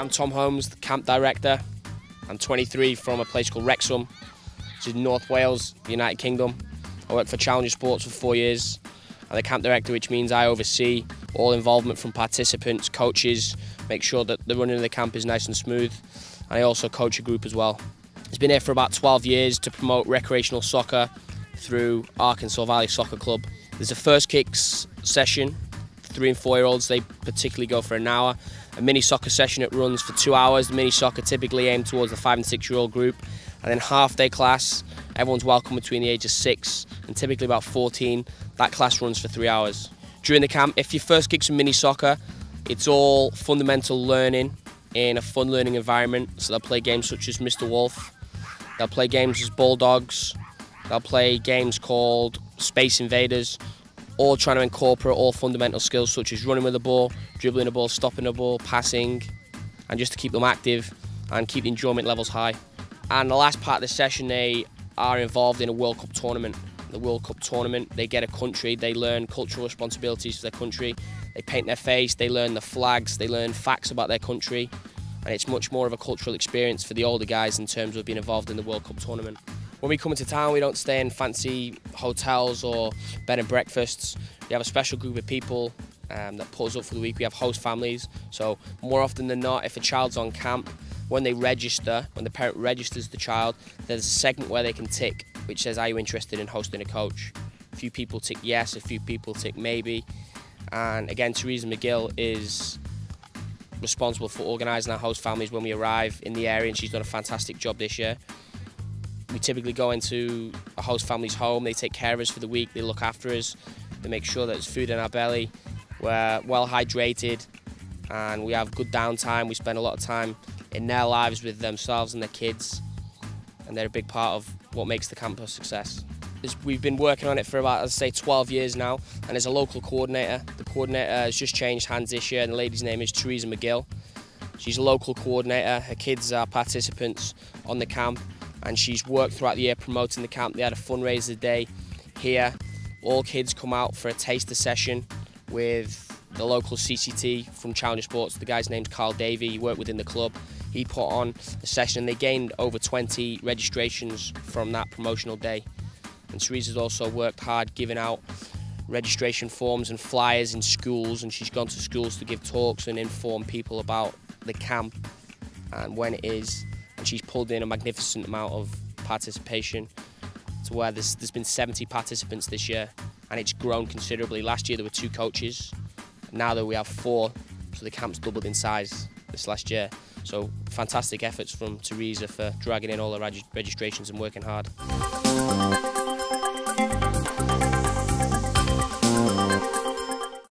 I'm Tom Holmes, the camp director. I'm 23 from a place called Wrexham, which is North Wales, the United Kingdom. I worked for Challenger Sports for 4 years. I'm the camp director, which means I oversee all involvement from participants, coaches, make sure that the running of the camp is nice and smooth. And I also coach a group as well. It's been here for about 12 years to promote recreational soccer through Arkansas Valley Soccer Club. There's a first kicks session. 3 and 4 year olds, they particularly go for an hour. A mini soccer session, it runs for 2 hours. The mini soccer typically aimed towards the 5 and 6 year old group. And then half day class, everyone's welcome between the age of 6 and typically about 14. That class runs for 3 hours. During the camp, if you first kick some mini soccer, it's all fundamental learning in a fun learning environment. So they'll play games such as Mr. Wolf, they'll play games as Bulldogs, they'll play games called Space Invaders, all trying to incorporate all fundamental skills such as running with the ball, dribbling the ball, stopping the ball, passing, and just to keep them active and keep the enjoyment levels high. And the last part of the session, they are involved in a World Cup tournament. The World Cup tournament, they get a country, they learn cultural responsibilities for their country, they paint their face, they learn the flags, they learn facts about their country, and it's much more of a cultural experience for the older guys in terms of being involved in the World Cup tournament. When we come into town, we don't stay in fancy hotels or bed and breakfasts. We have a special group of people that put us up for the week. We have host families, so more often than not, if a child's on camp, when they register, when the parent registers the child, there's a segment where they can tick, which says, are you interested in hosting a coach? A few people tick yes, a few people tick maybe. And again, Teresa McGill is responsible for organising our host families when we arrive in the area, and she's done a fantastic job this year. We typically go into a host family's home, they take care of us for the week, they look after us, they make sure that there's food in our belly, we're well hydrated, and we have good downtime. We spend a lot of time in their lives with themselves and their kids, and they're a big part of what makes the camp a success. We've been working on it for about, as I say, 12 years now, and there's a local coordinator. The coordinator has just changed hands this year, and the lady's name is Teresa McGill. She's a local coordinator, her kids are participants on the camp, and she's worked throughout the year promoting the camp. They had a fundraiser day here. All kids come out for a taster session with the local CCT from Challenger Sports. The guy's name's Carl Davey, he worked within the club. He put on a session and they gained over 20 registrations from that promotional day. And Teresa's also worked hard giving out registration forms and flyers in schools, and she's gone to schools to give talks and inform people about the camp and when it is. And she's pulled in a magnificent amount of participation to where there's been 70 participants this year, and it's grown considerably. Last year there were 2 coaches, now that we have 4, so the camp's doubled in size this last year. So fantastic efforts from Teresa for dragging in all the registrations and working hard.